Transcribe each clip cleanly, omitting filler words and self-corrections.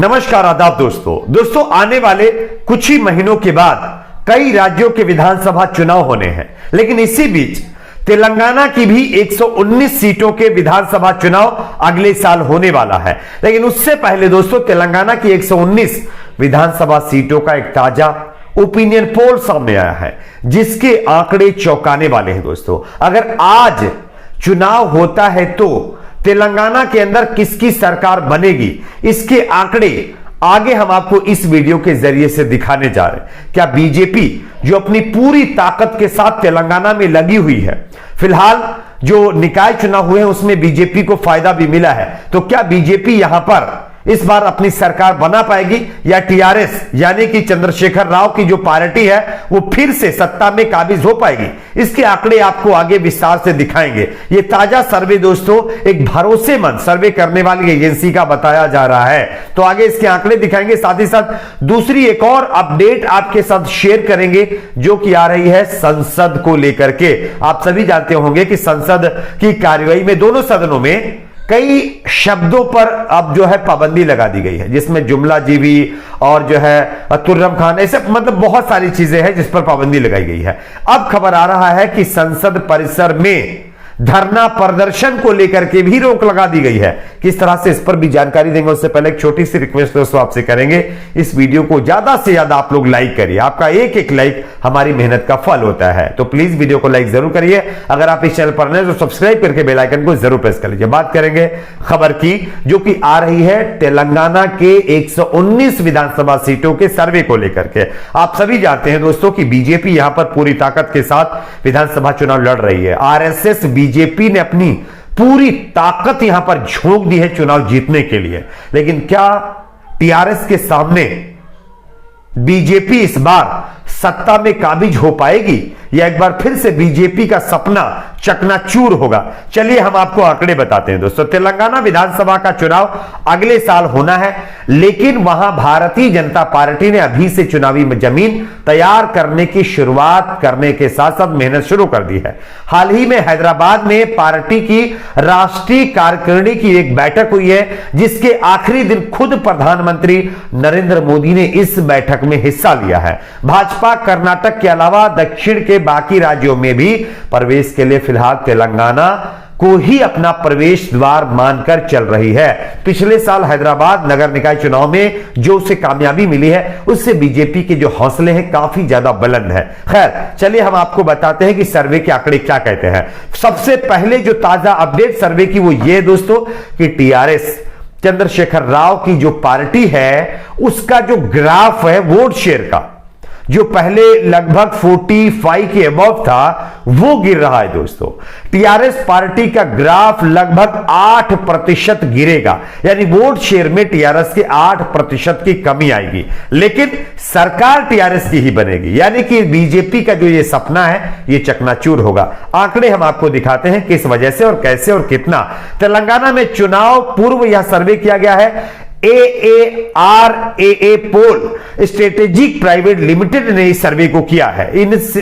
नमस्कार आदाब दोस्तों आने वाले कुछ ही महीनों के बाद कई राज्यों के विधानसभा चुनाव होने हैं, लेकिन इसी बीच तेलंगाना की भी 119 सीटों के विधानसभा चुनाव अगले साल होने वाला है। लेकिन उससे पहले दोस्तों तेलंगाना की 119 विधानसभा सीटों का एक ताजा ओपिनियन पोल सामने आया है, जिसके आंकड़े चौंकाने वाले हैं। दोस्तों अगर आज चुनाव होता है तो तेलंगाना के अंदर किसकी सरकार बनेगी, इसके आंकड़े आगे हम आपको इस वीडियो के जरिए से दिखाने जा रहे हैं। क्या बीजेपी जो अपनी पूरी ताकत के साथ तेलंगाना में लगी हुई है, फिलहाल जो निकाय चुनाव हुए हैं उसमें बीजेपी को फायदा भी मिला है, तो क्या बीजेपी यहां पर इस बार अपनी सरकार बना पाएगी या टीआरएस यानी कि चंद्रशेखर राव की जो पार्टी है वो फिर से सत्ता में काबिज हो पाएगी? इसके आंकड़े आपको आगे विस्तार से दिखाएंगे। ये ताजा सर्वे दोस्तों एक भरोसेमंद सर्वे करने वाली एजेंसी का बताया जा रहा है, तो आगे इसके आंकड़े दिखाएंगे। साथ ही साथ दूसरी एक और अपडेट आपके साथ शेयर करेंगे जो कि आ रही है संसद को लेकर के। आप सभी जानते होंगे कि संसद की कार्यवाही में दोनों सदनों में कई शब्दों पर अब जो है पाबंदी लगा दी गई है, जिसमें जुमला जीवी और जो है तुर्रम खान, ऐसे मतलब बहुत सारी चीजें हैं जिस पर पाबंदी लगाई गई है। अब खबर आ रहा है कि संसद परिसर में धरना प्रदर्शन को लेकर के भी रोक लगा दी गई है। किस तरह से इस पर भी जानकारी देंगे, उससे पहले एक छोटी सी रिक्वेस्ट दोस्तों आपसे करेंगे, इस वीडियो को ज्यादा से ज्यादा आप लोग लाइक करिए। आपका एक एक लाइक हमारी मेहनत का फल होता है, तो प्लीज वीडियो को लाइक जरूर करिए। अगर आप इस चैनल पर नए तो सब्सक्राइब करके बेल आइकन को जरूर प्रेस कर लीजिए। बात करेंगे खबर की जो कि आ रही है तेलंगाना के 119 विधानसभा सीटों के सर्वे को लेकर के। आप सभी जानते हैं दोस्तों कि बीजेपी यहां पर पूरी ताकत के साथ विधानसभा चुनाव लड़ रही है। आरएसएस बीजेपी ने अपनी पूरी ताकत यहां पर झोंक दी है चुनाव जीतने के लिए, लेकिन क्या टीआरएस के सामने बीजेपी इस बार सत्ता में काबिज हो पाएगी या एक बार फिर से बीजेपी का सपना चकनाचूर होगा? चलिए हम आपको आंकड़े बताते हैं दोस्तों। तेलंगाना विधानसभा का चुनाव अगले साल होना है, लेकिन वहां भारतीय जनता पार्टी ने अभी से चुनावी जमीन तैयार करने की शुरुआत करने के साथ साथ मेहनत शुरू कर दी है। हाल ही में हैदराबाद में पार्टी की राष्ट्रीय कार्यकारिणी की एक बैठक हुई है, जिसके आखिरी दिन खुद प्रधानमंत्री नरेंद्र मोदी ने इस बैठक में हिस्सा लिया है। भाजपा कर्नाटक के अलावा दक्षिण के बाकी राज्यों में भी प्रवेश के लिए फिलहाल तेलंगाना को ही अपना प्रवेश द्वार मानकर चल रही है। पिछले साल हैदराबाद नगर निकाय चुनाव में जो उसे कामयाबी मिली है, उससे बीजेपी के जो हौसले हैं काफी ज्यादा बुलंद है। खैर चलिए हम आपको बताते हैं कि सर्वे के आंकड़े क्या कहते हैं। सबसे पहले जो ताजा अपडेट सर्वे की वो ये दोस्तों कि टीआरएस चंद्रशेखर राव की जो पार्टी है उसका जो ग्राफ है वोट शेयर का, जो पहले लगभग 45 के अबव था, वो गिर रहा है दोस्तों। टीआरएस पार्टी का ग्राफ लगभग 8% गिरेगा, यानी वोट शेयर में टीआरएस के 8% की कमी आएगी, लेकिन सरकार टीआरएस की ही बनेगी, यानी कि बीजेपी का जो ये सपना है ये चकनाचूर होगा। आंकड़े हम आपको दिखाते हैं किस वजह से और कैसे और कितना। तेलंगाना में चुनाव पूर्व यह सर्वे किया गया है। AARAA पोल स्ट्रेटेजिक प्राइवेट लिमिटेड ने इस सर्वे को किया है।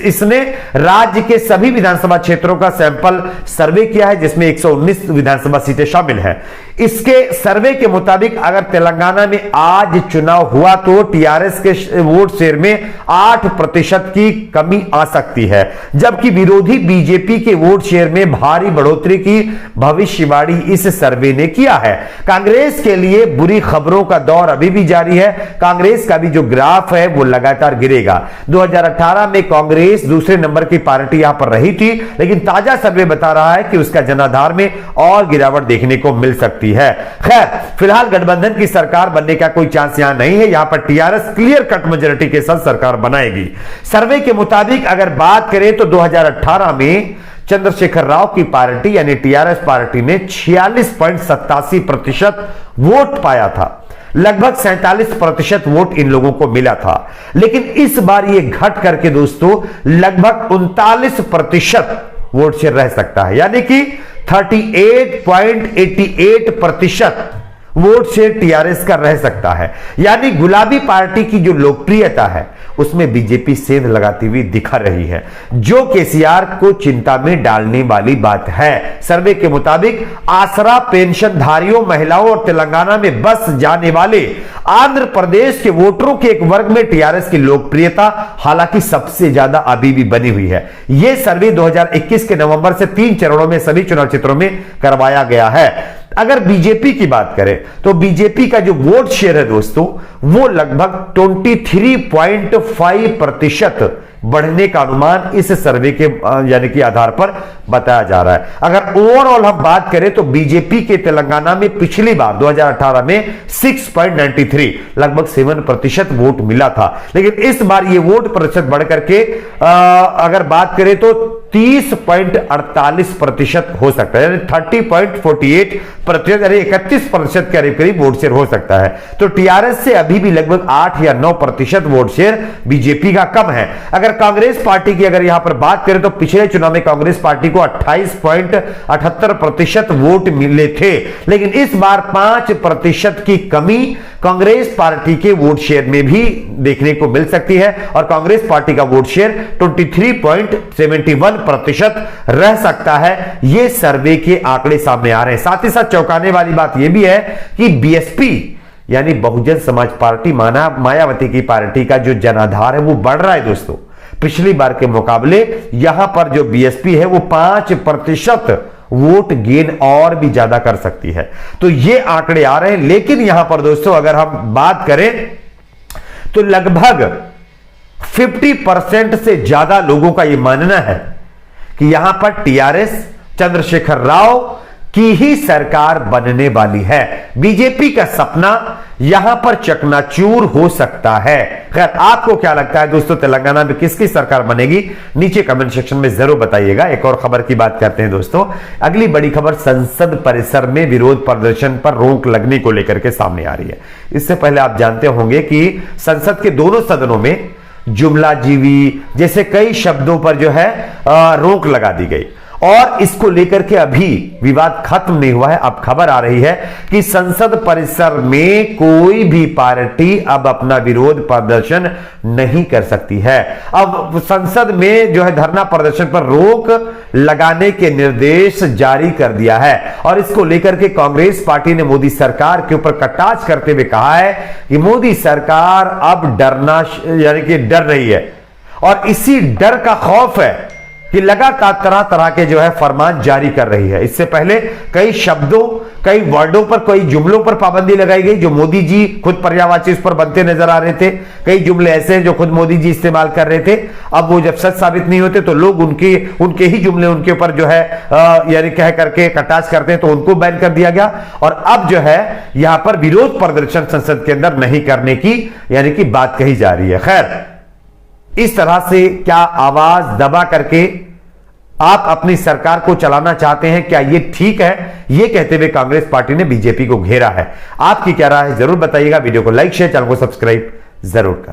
इसने राज्य के सभी विधानसभा क्षेत्रों का सैंपल सर्वे किया है, जिसमें 119 विधानसभा सीटें शामिल हैं। इसके सर्वे के मुताबिक अगर तेलंगाना में आज चुनाव हुआ तो टीआरएस के वोट शेयर में 8% की कमी आ सकती है, जबकि विरोधी बीजेपी के वोट शेयर में भारी बढ़ोतरी की भविष्यवाणी इस सर्वे ने किया है। कांग्रेस के लिए बुरी खबरों का दौर अभी भी जारी है। कांग्रेस का भी जो ग्राफ है वो लगातार गिरेगा। 2018 में कांग्रेस दूसरे नंबर की पार्टी यहां पर रही थी, लेकिन ताजा सर्वे बता रहा है कि उसका जनाधार में और गिरावट देखने को मिल सकती है। खैर फिलहाल गठबंधन की सरकार बनने का कोई चांस यहां नहीं है। यहां पर टीआरएस क्लियर कट मेजॉरिटी के साथ सरकार बनाएगी। सर्वे के मुताबिक अगर बात करें तो 2018 में चंद्रशेखर राव की पार्टी यानी टीआरएस पार्टी ने 46.87% वोट पाया था। लगभग 47% वोट इन लोगों को मिला था, लेकिन इस बार यह घट करके दोस्तों लगभग 39% वोट शेयर रह सकता है, यानी कि 38.88% वोट शेयर टीआरएस का रह सकता है। यानी गुलाबी पार्टी की जो लोकप्रियता है उसमें बीजेपी सेंध लगाती हुई दिखा रही है, जो केसीआर को चिंता में डालने वाली बात है। सर्वे के मुताबिक आसरा पेंशनधारियों, महिलाओं और तेलंगाना में बस जाने वाले आंध्र प्रदेश के वोटरों के एक वर्ग में टीआरएस की लोकप्रियता हालांकि सबसे ज्यादा अभी भी बनी हुई है। यह सर्वे 2021 के नवंबर से 3 चरणों में सभी चुनाव क्षेत्रों में करवाया गया है। अगर बीजेपी की बात करें तो बीजेपी का जो वोट शेयर है दोस्तों वो लगभग 23.5% बढ़ने का अनुमान इस सर्वे के यानी कि आधार पर बताया जा रहा है। अगर ओवरऑल हम बात करें तो बीजेपी के तेलंगाना में पिछली बार 2018 में 6.93 लगभग 7% वोट मिला था, लेकिन इस बार ये वोट प्रतिशत बढ़ करके अगर बात करें तो 30.48% हो सकता है, यानी 30.48%, यानी 31% के करीब वोट शेयर हो सकता है। तो टीआरएस से अभी भी लगभग 8 या 9% वोट शेयर बीजेपी का कम है। अगर कांग्रेस पार्टी की अगर यहां पर बात करें तो पिछले चुनाव में कांग्रेस पार्टी को 28.78% वोट मिले थे, लेकिन इस बार 5% की कमी कांग्रेस पार्टी के वोट शेयर में भी देखने को मिल सकती है और कांग्रेस पार्टी का वोट शेयर 23.71% रह सकता है। यह सर्वे के आंकड़े सामने आ रहे हैं। साथ ही साथ चौंकाने वाली बात यह भी है कि बीएसपी यानी बहुजन समाज पार्टी, मायावती की पार्टी का जो जनाधार है वो बढ़ रहा है दोस्तों। पिछली बार के मुकाबले यहां पर जो बीएसपी है वो 5% वोट गेन और भी ज्यादा कर सकती है। तो ये आंकड़े आ रहे हैं, लेकिन यहां पर दोस्तों अगर हम बात करें तो लगभग 50% से ज्यादा लोगों का यह मानना है कि यहां पर टीआरएस चंद्रशेखर राव की ही सरकार बनने वाली है। बीजेपी का सपना यहां पर चकनाचूर हो सकता है। खैर, आपको क्या लगता है दोस्तों, तेलंगाना में किसकी सरकार बनेगी? नीचे कमेंट सेक्शन में जरूर बताइएगा। एक और खबर की बात करते हैं दोस्तों। अगली बड़ी खबर संसद परिसर में विरोध प्रदर्शन पर रोक लगने को लेकर के सामने आ रही है। इससे पहले आप जानते होंगे कि संसद के दोनों सदनों में जुमलाजीवी जैसे कई शब्दों पर जो है रोक लगा दी गई और इसको लेकर के अभी विवाद खत्म नहीं हुआ है। अब खबर आ रही है कि संसद परिसर में कोई भी पार्टी अब अपना विरोध प्रदर्शन नहीं कर सकती है। अब संसद में जो है धरना प्रदर्शन पर रोक लगाने के निर्देश जारी कर दिया है और इसको लेकर के कांग्रेस पार्टी ने मोदी सरकार के ऊपर कटाक्ष करते हुए कहा है कि मोदी सरकार अब डरना यानी कि डर रही है और इसी डर का खौफ है कि लगातार तरह तरह के जो है फरमान जारी कर रही है। इससे पहले कई शब्दों, कई वर्डों पर, कई जुमलों पर पाबंदी लगाई गई जो मोदी जी खुद पर्यायवाची उस पर बनते नजर आ रहे थे। कई जुमले ऐसे हैं जो खुद मोदी जी इस्तेमाल कर रहे थे। अब वो जब सच साबित नहीं होते तो लोग उनके ही जुमले उनके ऊपर जो है यानी कह करके कटाक्ष करते हैं, तो उनको बैन कर दिया गया और अब जो है यहां पर विरोध प्रदर्शन संसद के अंदर नहीं करने की यानी कि बात कही जा रही है। खैर, इस तरह से क्या आवाज दबा करके आप अपनी सरकार को चलाना चाहते हैं? क्या यह ठीक है? यह कहते हुए कांग्रेस पार्टी ने बीजेपी को घेरा है। आपकी क्या राय है जरूर बताइएगा। वीडियो को लाइक, शेयर, चैनल को सब्सक्राइब जरूर करें।